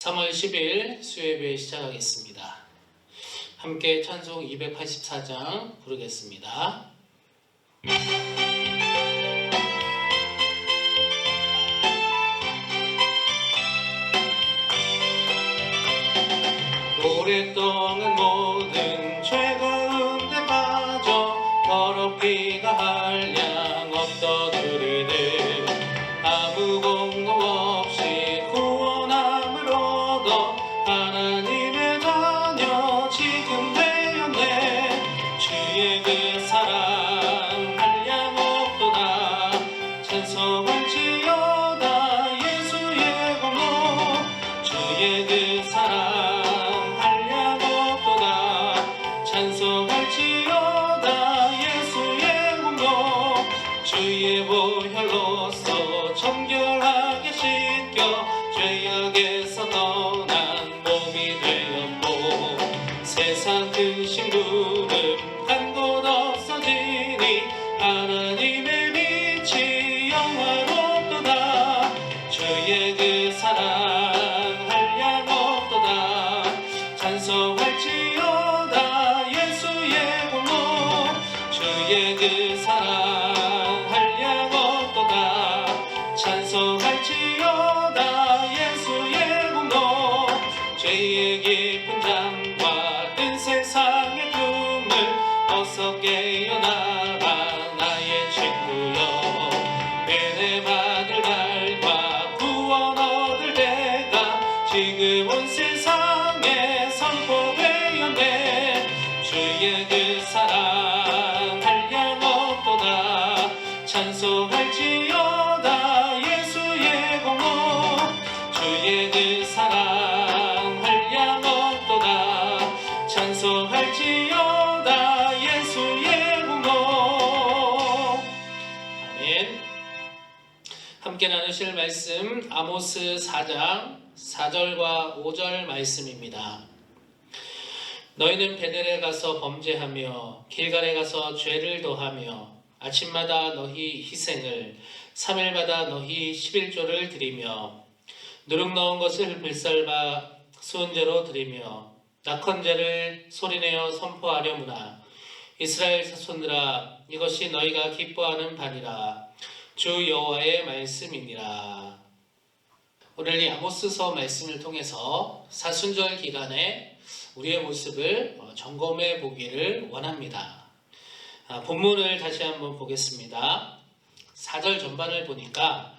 3월 10일 수요예배 시작하겠습니다. 함께 찬송 284장 부르겠습니다. 오랫동안 모든 죄 가운데 빠져 더럽기가 한량 없더그리들 아무 공로 없이 구원함을 얻어 하나님의 자녀 지금 되었네. 주의 그 사랑 한량 없도다. 찬송할지어다 예수의 공로. 주의 그 사랑 찬송할지어다 예수의 공로. 주의 보혈로서 정결하게 씻겨 죄악에서 떠난 몸이 되었고 세상 그 심부름 간 곳 없어지니 하나님의 빛이 영화롭도다. 주의 그 사랑 한량 없도다. 찬송할지어다 예수의 공로. 주의 그 사랑 한량 없도다. 찬송할지어다 예수의 공로. 죄의 깊은 잠과 뜬 세상의 꿈을 어서 깨어나라 나의 친구여. 은혜 받을 날과 구원 얻을 때가 지금 온 세상에 선포되었네. 주의 그 사랑 한량 없도다. 찬송할지어다 예수의 공로. 주의 그 사랑 한량 없도다. 찬송할지어다 예수의 공로. 아멘. 함께 나누실 말씀 아모스 4장 4절과 5절 말씀입니다. 너희는 베델에 가서 범죄하며 길갈에 가서 죄를 더하며 아침마다 너희 희생을 3일마다 너희 11조를 드리며 누룩 넣은 것을 불살바 수은제로 드리며 낙헌제를 소리내어 선포하려무나. 이스라엘 자손들아, 이것이 너희가 기뻐하는 바니라. 주 여호와의 말씀이니라. 오늘 이 아모스서 말씀을 통해서 사순절 기간에 우리의 모습을 점검해 보기를 원합니다. 본문을 다시 한번 보겠습니다. 4절 전반을 보니까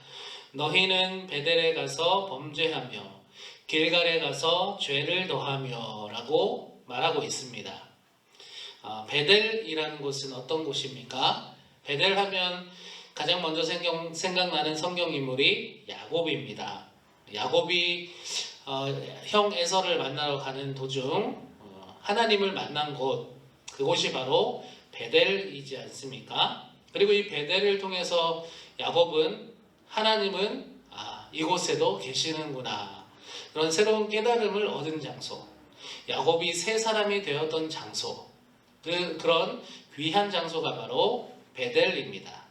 너희는 베델에 가서 범죄하며 길갈에 가서 죄를 더하며 라고 말하고 있습니다. 베델이라는 곳은 어떤 곳입니까? 베델 하면 가장 먼저 생각나는 성경 인물이 야곱입니다. 야곱이 형 에서를 만나러 가는 도중 하나님을 만난 곳, 그곳이 바로 베델이지 않습니까? 그리고 이 베델을 통해서 야곱은 하나님은 이곳에도 계시는구나, 그런 새로운 깨달음을 얻은 장소, 야곱이 새 사람이 되었던 장소, 그런 귀한 장소가 바로 베델입니다.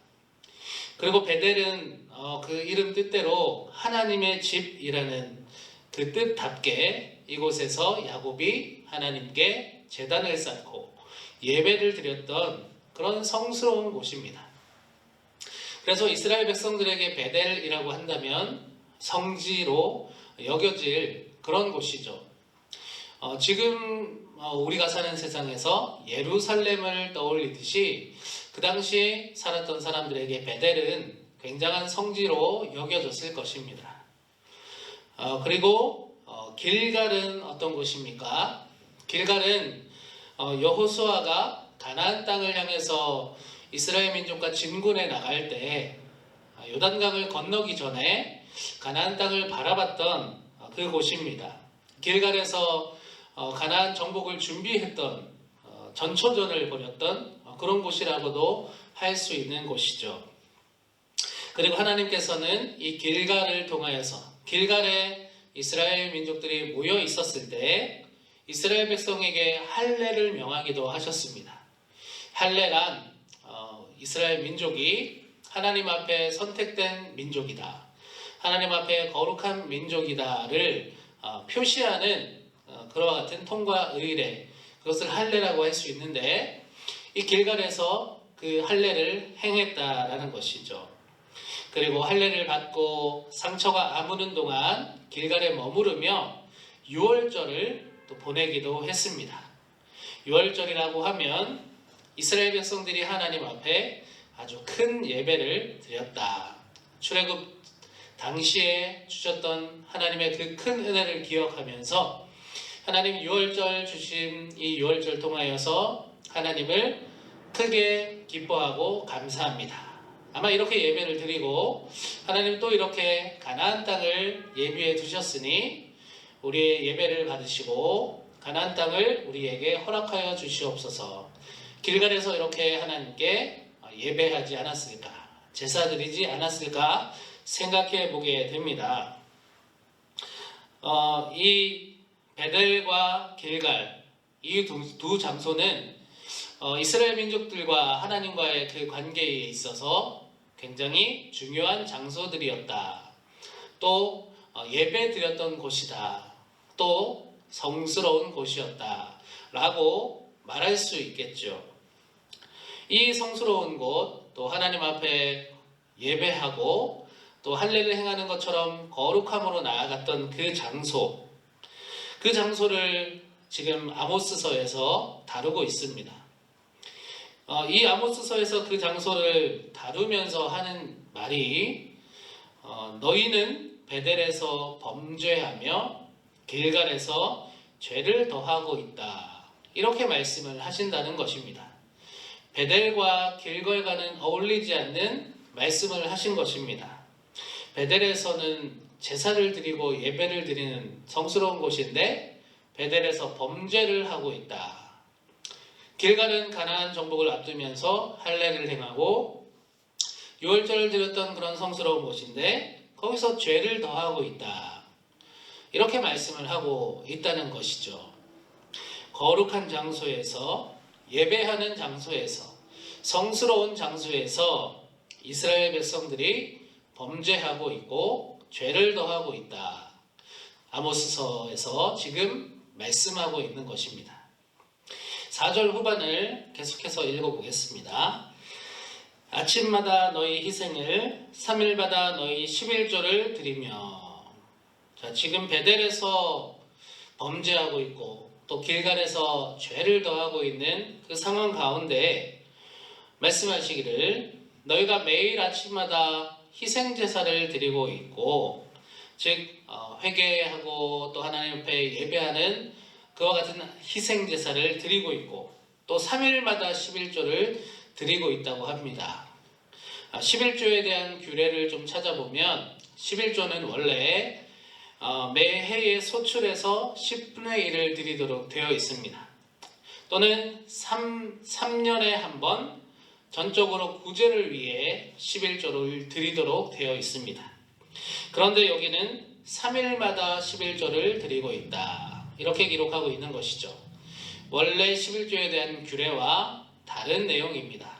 그리고 베델은 그 이름 뜻대로 하나님의 집이라는 그 뜻답게 이곳에서 야곱이 하나님께 제단을 쌓고 예배를 드렸던 그런 성스러운 곳입니다. 그래서 이스라엘 백성들에게 베델이라고 한다면 성지로 여겨질 그런 곳이죠. 지금 우리가 사는 세상에서 예루살렘을 떠올리듯이 그 당시 살았던 사람들에게 베델은 굉장한 성지로 여겨졌을 것입니다. 그리고 길갈은 어떤 곳입니까? 길갈은 여호수아가 가나안 땅을 향해서 이스라엘 민족과 진군해 나갈 때 요단강을 건너기 전에 가나안 땅을 바라봤던 그 곳입니다. 길갈에서 가나안 정복을 준비했던 전초전을 벌였던 그런 곳이라고도 할 수 있는 곳이죠. 그리고 하나님께서는 이 길갈을 통하여서 길갈에 이스라엘 민족들이 모여 있었을 때 이스라엘 백성에게 할례를 명하기도 하셨습니다. 할례란 이스라엘 민족이 하나님 앞에 선택된 민족이다, 하나님 앞에 거룩한 민족이다를 표시하는 그와 같은 통과 의례, 그것을 할례라고 할 수 있는데 이 길갈에서 그 할례를 행했다라는 것이죠. 그리고 할례를 받고 상처가 아무는 동안 길갈에 머무르며 유월절을 또 보내기도 했습니다. 유월절이라고 하면 이스라엘 백성들이 하나님 앞에 아주 큰 예배를 드렸다. 출애굽 당시에 주셨던 하나님의 그 큰 은혜를 기억하면서 하나님 유월절 주신 이 유월절 통하여서 하나님을 크게 기뻐하고 감사합니다. 아마 이렇게 예배를 드리고 하나님 또 이렇게 가나안 땅을 예비해 두셨으니 우리의 예배를 받으시고 가나안 땅을 우리에게 허락하여 주시옵소서. 길갈에서 이렇게 하나님께 예배하지 않았을까, 제사 드리지 않았을까 생각해 보게 됩니다. 이 베델과 길갈 이 두 장소는 이스라엘 민족들과 하나님과의 그 관계에 있어서 굉장히 중요한 장소들이었다. 또 예배 드렸던 곳이다. 또 성스러운 곳이었다. 라고 말할 수 있겠죠. 이 성스러운 곳, 또 하나님 앞에 예배하고 또 할례를 행하는 것처럼 거룩함으로 나아갔던 그 장소를 지금 아모스서에서 다루고 있습니다. 이 아모스서에서 그 장소를 다루면서 하는 말이 너희는 베델에서 범죄하며 길갈에서 죄를 더하고 있다. 이렇게 말씀을 하신다는 것입니다. 베델과 길갈과는 어울리지 않는 말씀을 하신 것입니다. 베델에서는 제사를 드리고 예배를 드리는 성스러운 곳인데 베델에서 범죄를 하고 있다. 길갈은 가나안 정복을 앞두면서 할례를 행하고 유월절을 드렸던 그런 성스러운 곳인데 거기서 죄를 더하고 있다. 이렇게 말씀을 하고 있다는 것이죠. 거룩한 장소에서, 예배하는 장소에서, 성스러운 장소에서 이스라엘 백성들이 범죄하고 있고 죄를 더하고 있다. 아모스서에서 지금 말씀하고 있는 것입니다. 4절 후반을 계속해서 읽어보겠습니다. 아침마다 너희 희생을 3일마다 너희 11조를 드리며. 자, 지금 베델에서 범죄하고 있고 또 길갈에서 죄를 더하고 있는 그 상황 가운데 말씀하시기를 너희가 매일 아침마다 희생 제사를 드리고 있고, 즉 회개하고 또 하나님 앞에 예배하는 그와 같은 희생 제사를 드리고 있고 또 3일마다 11조를 드리고 있다고 합니다. 11조에 대한 규례를 좀 찾아보면 11조는 원래 매해의 소출에서 10분의 1을 드리도록 되어 있습니다. 또는 3년에 한 번 전적으로 구제를 위해 11조를 드리도록 되어 있습니다. 그런데 여기는 3일마다 11조를 드리고 있다. 이렇게 기록하고 있는 것이죠. 원래 11조에 대한 규례와 다른 내용입니다.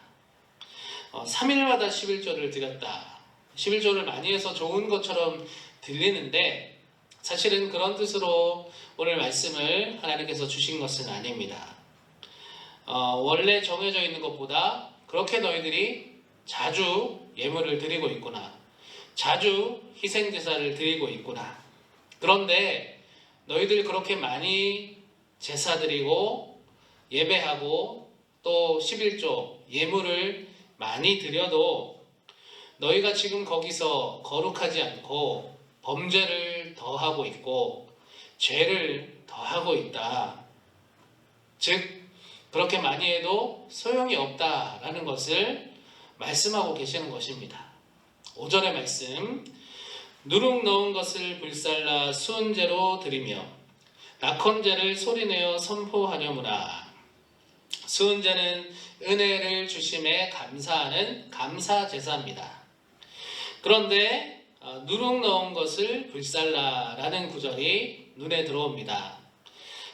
3일마다 11조를 드렸다. 11조를 많이 해서 좋은 것처럼 들리는데 사실은 그런 뜻으로 오늘 말씀을 하나님께서 주신 것은 아닙니다. 원래 정해져 있는 것보다 그렇게 너희들이 자주 예물을 드리고 있구나. 자주 희생제사를 드리고 있구나. 그런데 너희들 그렇게 많이 제사 드리고 예배하고 또 11조 예물을 많이 드려도 너희가 지금 거기서 거룩하지 않고 범죄를 더하고 있고 죄를 더하고 있다. 즉 그렇게 많이 해도 소용이 없다라는 것을 말씀하고 계시는 것입니다. 5절의 말씀, 누룩 넣은 것을 불살라 수은제로 드리며 낙헌제를 소리내어 선포하려무나. 수은제는 은혜를 주심에 감사하는 감사제사입니다. 그런데 누룩 넣은 것을 불살라라는 구절이 눈에 들어옵니다.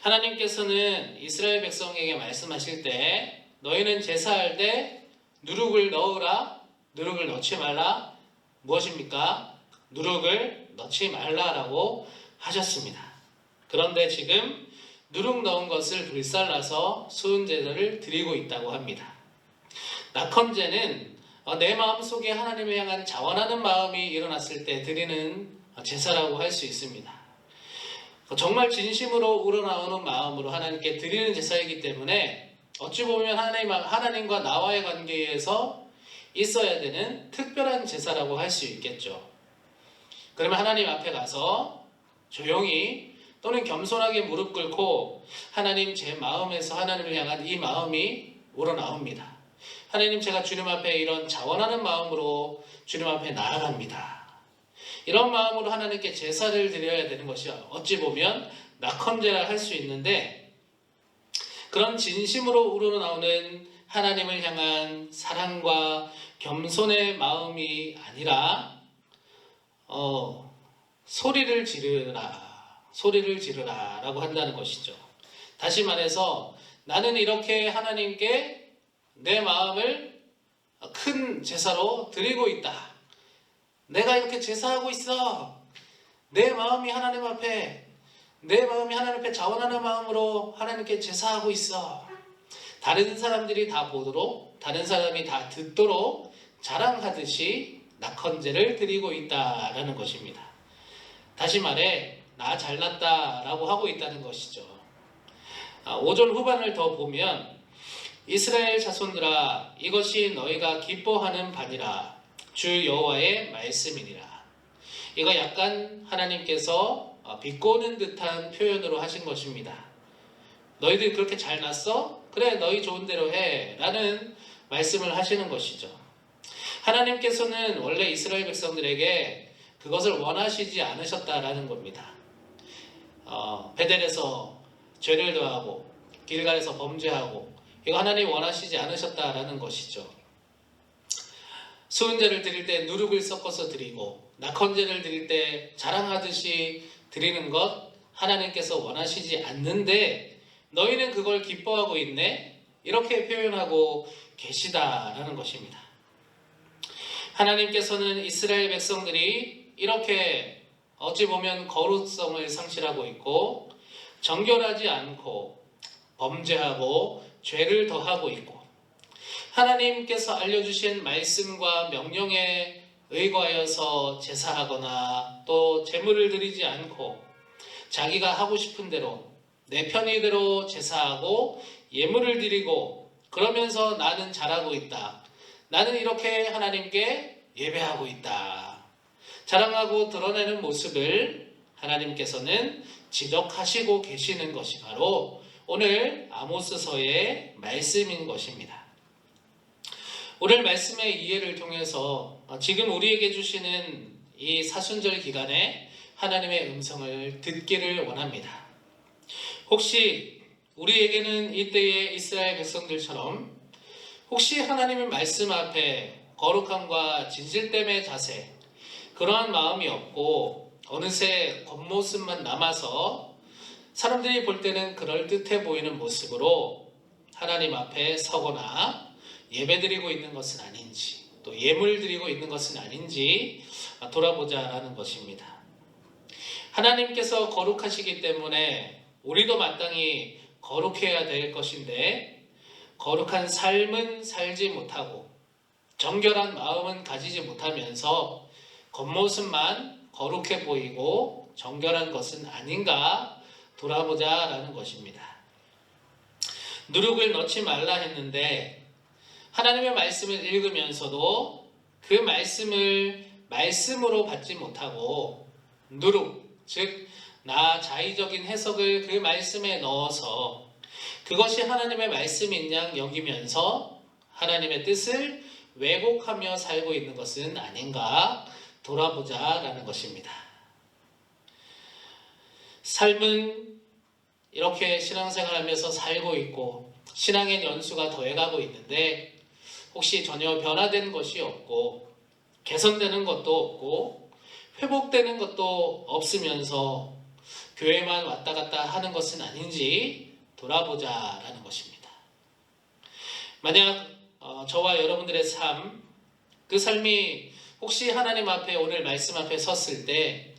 하나님께서는 이스라엘 백성에게 말씀하실 때 너희는 제사할 때 누룩을 넣으라, 누룩을 넣지 말라. 무엇입니까? 누룩을 넣지 말라라고 하셨습니다. 그런데 지금 누룩 넣은 것을 불살라서 수은제를 드리고 있다고 합니다. 낙헌제는 내 마음속에 하나님을 향한 자원하는 마음이 일어났을 때 드리는 제사라고 할 수 있습니다. 정말 진심으로 우러나오는 마음으로 하나님께 드리는 제사이기 때문에 어찌 보면 하나님과 나와의 관계에서 있어야 되는 특별한 제사라고 할 수 있겠죠. 그러면 하나님 앞에 가서 조용히 또는 겸손하게 무릎 꿇고 하나님, 제 마음에서 하나님을 향한 이 마음이 우러나옵니다. 하나님, 제가 주님 앞에 이런 자원하는 마음으로 주님 앞에 나아갑니다. 이런 마음으로 하나님께 제사를 드려야 되는 것이 어찌 보면 낙헌제라 할 수 있는데, 그런 진심으로 우러나오는 하나님을 향한 사랑과 겸손의 마음이 아니라 소리를 지르라 라고 한다는 것이죠. 다시 말해서 나는 이렇게 하나님께 내 마음을 큰 제사로 드리고 있다. 내가 이렇게 제사하고 있어. 내 마음이 하나님 앞에 자원하는 마음으로 하나님께 제사하고 있어. 다른 사람들이 다 보도록, 다른 사람이 다 듣도록 자랑하듯이 낙헌제를 드리고 있다라는 것입니다. 다시 말해 나 잘났다 라고 하고 있다는 것이죠. 5절 후반을 더 보면 이스라엘 자손들아, 이것이 너희가 기뻐하는 바니라, 주 여호와의 말씀이니라. 이거 약간 하나님께서 비꼬는 듯한 표현으로 하신 것입니다. 너희들 그렇게 잘났어? 그래, 너희 좋은 대로 해 라는 말씀을 하시는 것이죠. 하나님께서는 원래 이스라엘 백성들에게 그것을 원하시지 않으셨다라는 겁니다. 베델에서 죄를 더하고 길갈에서 범죄하고, 이거 하나님 원하시지 않으셨다라는 것이죠. 수은제를 드릴 때 누룩을 섞어서 드리고, 낙헌제를 드릴 때 자랑하듯이 드리는 것 하나님께서 원하시지 않는데 너희는 그걸 기뻐하고 있네? 이렇게 표현하고 계시다라는 것입니다. 하나님께서는 이스라엘 백성들이 이렇게 어찌 보면 거룩성을 상실하고 있고 정결하지 않고 범죄하고 죄를 더하고 있고, 하나님께서 알려주신 말씀과 명령에 의거하여서 제사하거나 또 제물을 드리지 않고 자기가 하고 싶은 대로 내 편의대로 제사하고 예물을 드리고, 그러면서 나는 잘하고 있다, 나는 이렇게 하나님께 예배하고 있다, 자랑하고 드러내는 모습을 하나님께서는 지적하시고 계시는 것이 바로 오늘 아모스서의 말씀인 것입니다. 오늘 말씀의 이해를 통해서 지금 우리에게 주시는 이 사순절 기간에 하나님의 음성을 듣기를 원합니다. 혹시 우리에게는 이때의 이스라엘 백성들처럼 혹시 하나님의 말씀 앞에 거룩함과 진실됨의 자세, 그러한 마음이 없고 어느새 겉모습만 남아서 사람들이 볼 때는 그럴듯해 보이는 모습으로 하나님 앞에 서거나 예배드리고 있는 것은 아닌지, 또 예물 드리고 있는 것은 아닌지 돌아보자라는 것입니다. 하나님께서 거룩하시기 때문에 우리도 마땅히 거룩해야 될 것인데, 거룩한 삶은 살지 못하고 정결한 마음은 가지지 못하면서 겉모습만 거룩해 보이고 정결한 것은 아닌가 돌아보자라는 것입니다. 누룩을 넣지 말라 했는데 하나님의 말씀을 읽으면서도 그 말씀을 말씀으로 받지 못하고 누룩, 즉 나 자의적인 해석을 그 말씀에 넣어서 그것이 하나님의 말씀인 양 여기면서 하나님의 뜻을 왜곡하며 살고 있는 것은 아닌가 돌아보자라는 것입니다. 삶은 이렇게 신앙생활하면서 살고 있고 신앙의 연수가 더해가고 있는데 혹시 전혀 변화된 것이 없고 개선되는 것도 없고 회복되는 것도 없으면서 교회만 왔다 갔다 하는 것은 아닌지 돌아보자라는 것입니다. 만약 저와 여러분들의 삶, 그 삶이 혹시 하나님 앞에 오늘 말씀 앞에 섰을 때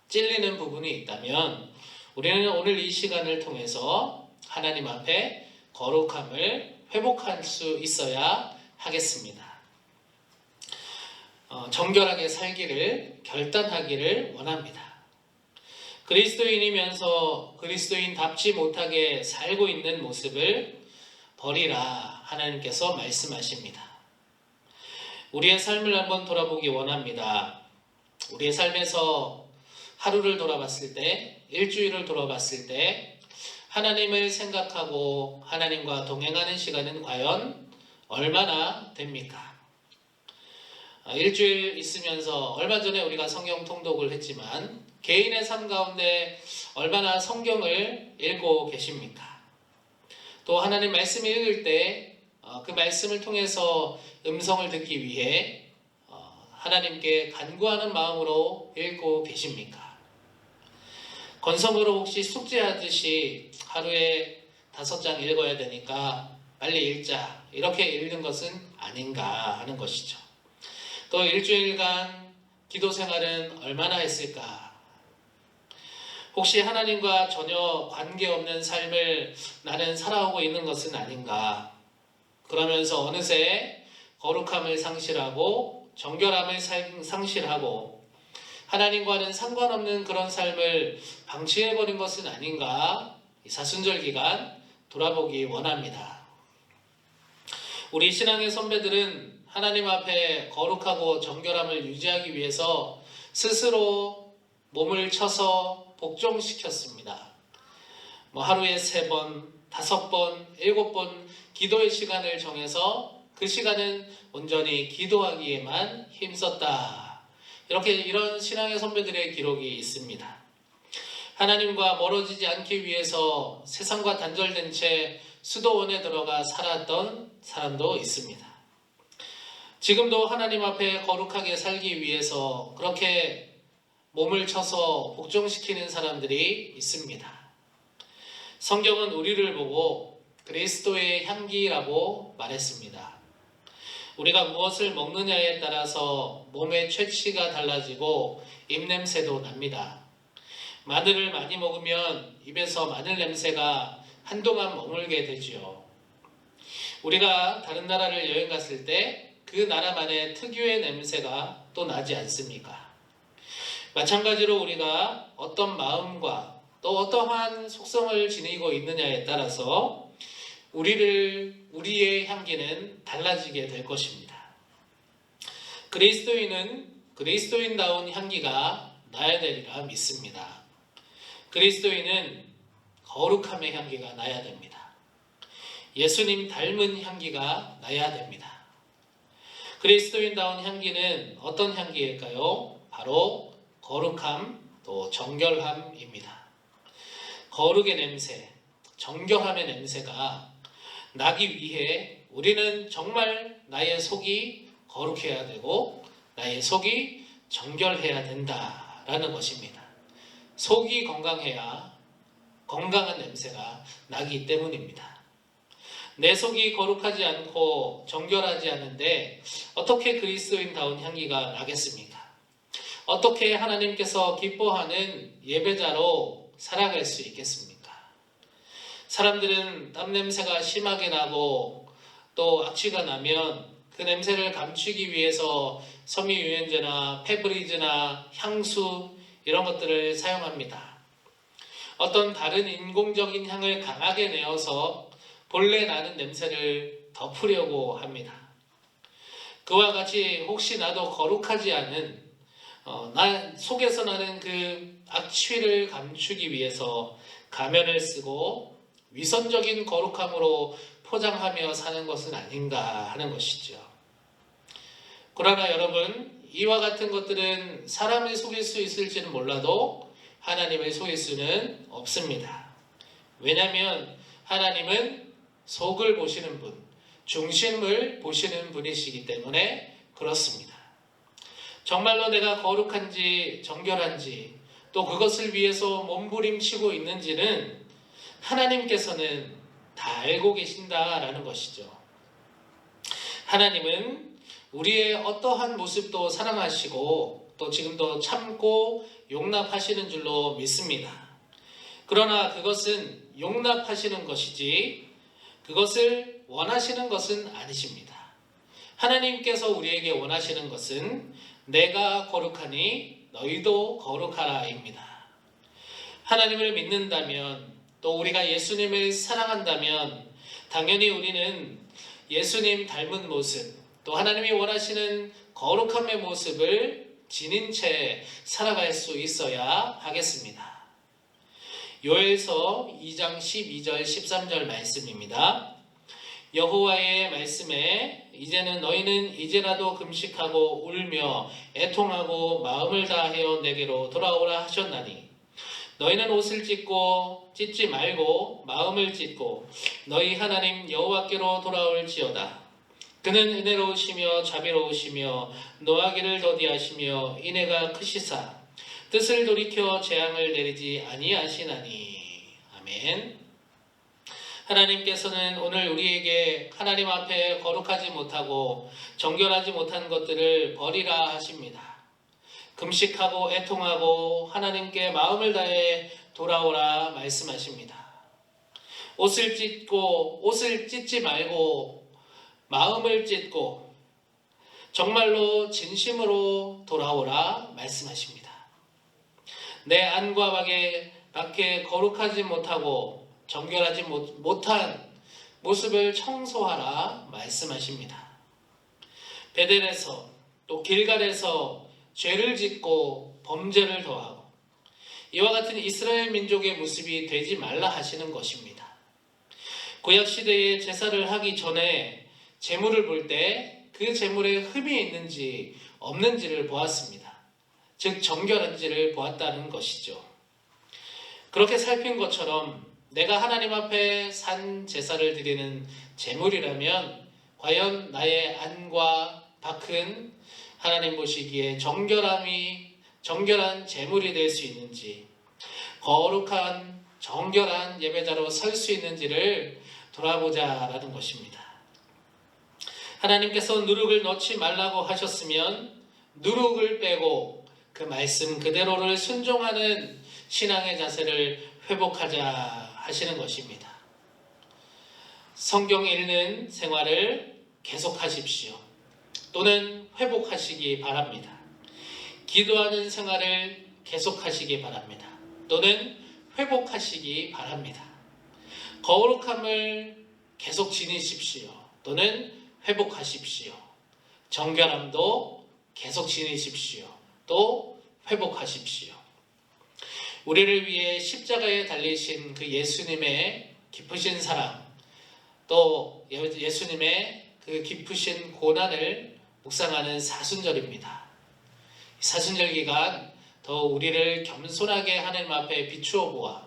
찔리는 부분이 있다면 우리는 오늘 이 시간을 통해서 하나님 앞에 거룩함을 회복할 수 있어야 하겠습니다. 정결하게 살기를 결단하기를 원합니다. 그리스도인이면서 그리스도인답지 못하게 살고 있는 모습을 버리라 하나님께서 말씀하십니다. 우리의 삶을 한번 돌아보기 원합니다. 우리의 삶에서 하루를 돌아봤을 때, 일주일을 돌아봤을 때 하나님을 생각하고 하나님과 동행하는 시간은 과연 얼마나 됩니까? 일주일 있으면서 얼마 전에 우리가 성경 통독을 했지만 개인의 삶 가운데 얼마나 성경을 읽고 계십니까? 또 하나님 말씀 읽을 때 그 말씀을 통해서 음성을 듣기 위해 하나님께 간구하는 마음으로 읽고 계십니까? 건성으로 혹시 숙제하듯이 하루에 5장 읽어야 되니까 빨리 읽자 이렇게 읽는 것은 아닌가 하는 것이죠. 또 일주일간 기도 생활은 얼마나 했을까? 혹시 하나님과 전혀 관계없는 삶을 나는 살아오고 있는 것은 아닌가? 그러면서 어느새 거룩함을 상실하고 정결함을 상실하고 하나님과는 상관없는 그런 삶을 방치해버린 것은 아닌가? 이 사순절 기간 돌아보기 원합니다. 우리 신앙의 선배들은 하나님 앞에 거룩하고 정결함을 유지하기 위해서 스스로 몸을 쳐서 복종시켰습니다. 하루에 3번, 5번, 7번 기도의 시간을 정해서 그 시간은 온전히 기도하기에만 힘썼다. 이런 신앙의 선배들의 기록이 있습니다. 하나님과 멀어지지 않기 위해서 세상과 단절된 채 수도원에 들어가 살았던 사람도 있습니다. 지금도 하나님 앞에 거룩하게 살기 위해서 그렇게 몸을 쳐서 복종시키는 사람들이 있습니다. 성경은 우리를 보고 그리스도의 향기라고 말했습니다. 우리가 무엇을 먹느냐에 따라서 몸의 채취가 달라지고 입냄새도 납니다. 마늘을 많이 먹으면 입에서 마늘 냄새가 한동안 머물게 되지요. 우리가 다른 나라를 여행 갔을 때 그 나라만의 특유의 냄새가 또 나지 않습니까? 마찬가지로 우리가 어떤 마음과 또 어떠한 속성을 지니고 있느냐에 따라서 우리의 향기는 달라지게 될 것입니다. 그리스도인은 그리스도인다운 향기가 나야 되리라 믿습니다. 그리스도인은 거룩함의 향기가 나야 됩니다. 예수님 닮은 향기가 나야 됩니다. 그리스도인다운 향기는 어떤 향기일까요? 바로 거룩함 또 정결함입니다. 거룩의 냄새, 정결함의 냄새가 나기 위해 우리는 정말 나의 속이 거룩해야 되고 나의 속이 정결해야 된다라는 것입니다. 속이 건강해야 건강한 냄새가 나기 때문입니다. 내 속이 거룩하지 않고 정결하지 않은데 어떻게 그리스도인다운 향기가 나겠습니까? 어떻게 하나님께서 기뻐하는 예배자로 살아갈 수 있겠습니까? 사람들은 땀 냄새가 심하게 나고 또 악취가 나면 그 냄새를 감추기 위해서 섬유유연제나 페브리즈나 향수 이런 것들을 사용합니다. 어떤 다른 인공적인 향을 강하게 내어서 본래 나는 냄새를 덮으려고 합니다. 그와 같이 혹시 나도 거룩하지 않은 나 속에서 나는 그 악취를 감추기 위해서 가면을 쓰고 위선적인 거룩함으로 포장하며 사는 것은 아닌가 하는 것이죠. 그러나 여러분, 이와 같은 것들은 사람을 속일 수 있을지는 몰라도 하나님을 속일 수는 없습니다. 왜냐하면 하나님은 속을 보시는 분, 중심을 보시는 분이시기 때문에 그렇습니다. 정말로 내가 거룩한지 정결한지 또 그것을 위해서 몸부림치고 있는지는 하나님께서는 다 알고 계신다라는 것이죠. 하나님은 우리의 어떠한 모습도 사랑하시고 또 지금도 참고 용납하시는 줄로 믿습니다. 그러나 그것은 용납하시는 것이지 그것을 원하시는 것은 아니십니다. 하나님께서 우리에게 원하시는 것은 내가 거룩하니 너희도 거룩하라입니다. 하나님을 믿는다면 또 우리가 예수님을 사랑한다면 당연히 우리는 예수님 닮은 모습 또 하나님이 원하시는 거룩함의 모습을 지닌 채 살아갈 수 있어야 하겠습니다. 요엘서 2장 12절 13절 말씀입니다. 여호와의 말씀에 이제는 너희는 이제라도 금식하고 울며 애통하고 마음을 다하여 내게로 돌아오라 하셨나니 너희는 옷을 찢지 말고 마음을 찢고 너희 하나님 여호와께로 돌아올지어다. 그는 은혜로우시며 자비로우시며 노하기를 더디하시며 인애가 크시사 뜻을 돌이켜 재앙을 내리지 아니하시나니. 아멘. 하나님께서는 오늘 우리에게 하나님 앞에 거룩하지 못하고 정결하지 못한 것들을 버리라 하십니다. 금식하고 애통하고 하나님께 마음을 다해 돌아오라 말씀하십니다. 옷을 찢지 말고 마음을 찢고 정말로 진심으로 돌아오라 말씀하십니다. 내 안과 밖에 거룩하지 못하고 정결하지 못한 모습을 청소하라 말씀하십니다. 베델에서 또 길갈에서 죄를 짓고 범죄를 더하고 이와 같은 이스라엘 민족의 모습이 되지 말라 하시는 것입니다. 구약시대에 제사를 하기 전에 제물을 볼 때 그 제물에 흠이 있는지 없는지를 보았습니다. 즉 정결한지를 보았다는 것이죠. 그렇게 살핀 것처럼 내가 하나님 앞에 산 제사를 드리는 제물이라면 과연 나의 안과 밖은 하나님 보시기에 정결한 제물이 될 수 있는지 거룩한 정결한 예배자로 설 수 있는지를 돌아보자라는 것입니다. 하나님께서 누룩을 넣지 말라고 하셨으면 누룩을 빼고 그 말씀 그대로를 순종하는 신앙의 자세를 회복하자 하시는 것입니다. 성경 읽는 생활을 계속하십시오. 또는 회복하시기 바랍니다. 기도하는 생활을 계속하시기 바랍니다. 또는 회복하시기 바랍니다. 거룩함을 계속 지니십시오. 또는 회복하십시오. 정결함도 계속 지니십시오. 또 회복하십시오. 우리를 위해 십자가에 달리신 그 예수님의 깊으신 사랑, 또 예수님의 그 깊으신 고난을 묵상하는 사순절입니다. 사순절 기간 더 우리를 겸손하게 하나님 앞에 비추어 보아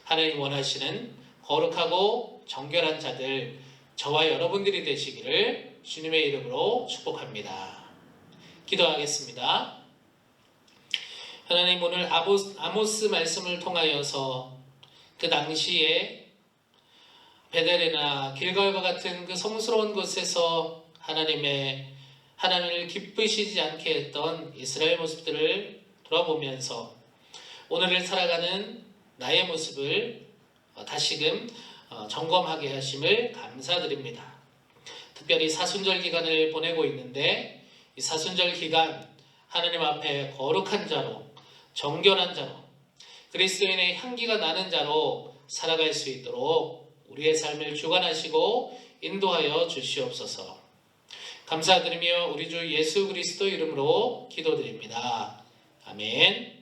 하나님 원하시는 거룩하고 정결한 자들 저와 여러분들이 되시기를 주님의 이름으로 축복합니다. 기도하겠습니다. 하나님, 오늘 아모스 말씀을 통하여서 그 당시에 베델이나 길갈과 같은 그 성스러운 곳에서 하나님을 기쁘시지 않게 했던 이스라엘 모습들을 돌아보면서 오늘을 살아가는 나의 모습을 다시금 점검하게 하심을 감사드립니다. 특별히 사순절 기간을 보내고 있는데 이 사순절 기간 하나님 앞에 거룩한 자로 정결한 자로 그리스도인의 향기가 나는 자로 살아갈 수 있도록 우리의 삶을 주관하시고 인도하여 주시옵소서. 감사드리며 우리 주 예수 그리스도 이름으로 기도드립니다. 아멘.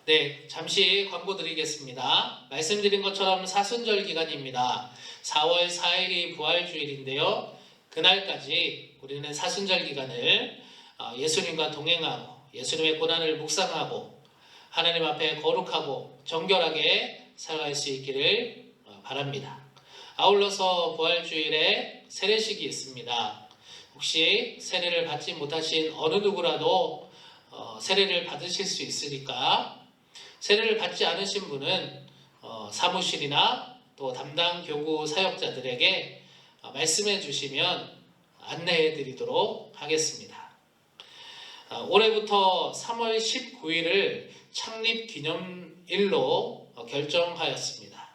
네, 잠시 광고 드리겠습니다. 말씀드린 것처럼 사순절 기간입니다. 4월 4일이 부활주일인데요. 그날까지 우리는 사순절 기간을 예수님과 동행하고 예수님의 고난을 묵상하고 하나님 앞에 거룩하고 정결하게 살아갈 수 있기를 바랍니다. 아울러서 부활주일에 세례식이 있습니다. 혹시 세례를 받지 못하신 어느 누구라도 세례를 받으실 수 있으니까 세례를 받지 않으신 분은 사무실이나 또 담당 교구 사역자들에게 말씀해 주시면 안내해 드리도록 하겠습니다. 올해부터 3월 19일을 창립기념일로 결정하였습니다.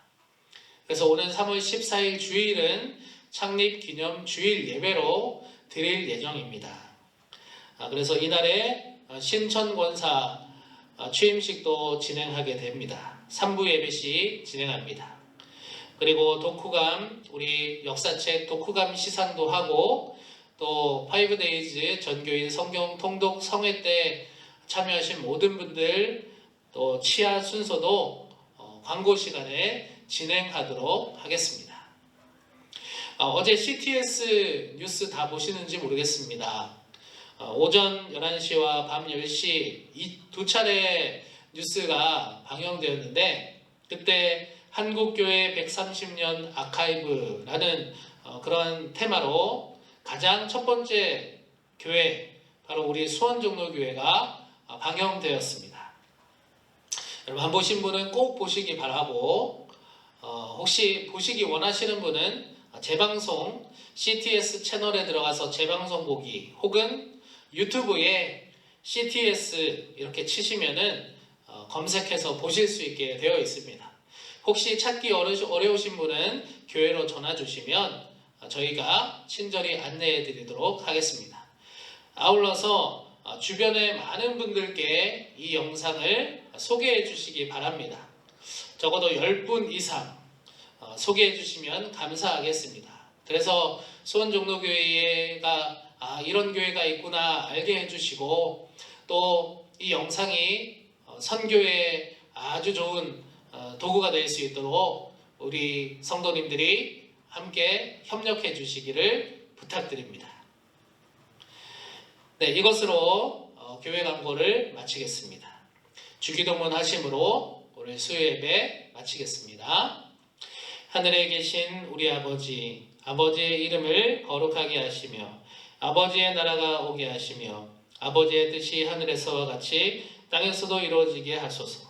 그래서 오는 3월 14일 주일은 창립기념주일 예배로 드릴 예정입니다. 그래서 이날에 신천권사 취임식도 진행하게 됩니다. 3부 예배시 진행합니다. 그리고 독후감, 우리 역사책 독후감 시상도 하고 또 5days 전교인 성경 통독 성회 때 참여하신 모든 분들 또 치아 순서도 광고 시간에 진행하도록 하겠습니다. 어제 CTS 뉴스 다 보시는지 모르겠습니다. 오전 11시와 밤 10시 이 두 차례 뉴스가 방영되었는데 그때 한국교회 130년 아카이브라는 그런 테마로 가장 첫 번째 교회 바로 우리 수원종로교회가 방영되었습니다. 여러분 안 보신 분은 꼭 보시기 바라고 혹시 보시기 원하시는 분은 재방송 CTS 채널에 들어가서 재방송 보기 혹은 유튜브에 CTS 이렇게 치시면은 검색해서 보실 수 있게 되어 있습니다. 혹시 찾기 어려우신 분은 교회로 전화 주시면 저희가 친절히 안내해 드리도록 하겠습니다. 아울러서 주변의 많은 분들께 이 영상을 소개해 주시기 바랍니다. 적어도 10분 이상 소개해 주시면 감사하겠습니다. 그래서 수원종로교회가 이런 교회가 있구나 알게 해주시고 또 이 영상이 선교에 아주 좋은 도구가 될 수 있도록 우리 성도님들이 함께 협력해 주시기를 부탁드립니다. 네, 이것으로 교회 광고를 마치겠습니다. 주기도문 하심으로 오늘 수요예배 마치겠습니다. 하늘에 계신 우리 아버지, 아버지의 이름을 거룩하게 하시며 아버지의 나라가 오게 하시며 아버지의 뜻이 하늘에서와 같이 땅에서도 이루어지게 하소서.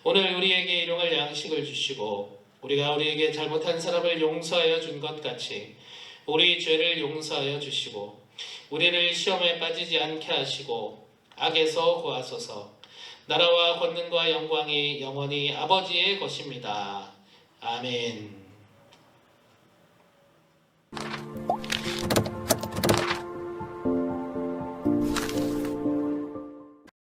오늘 우리에게 일용할 양식을 주시고 우리가 우리에게 잘못한 사람을 용서하여 준 것 같이 우리 죄를 용서하여 주시고 우리를 시험에 빠지지 않게 하시고 악에서 구하소서. 나라와 권능과 영광이 영원히 아버지의 것입니다. 아멘.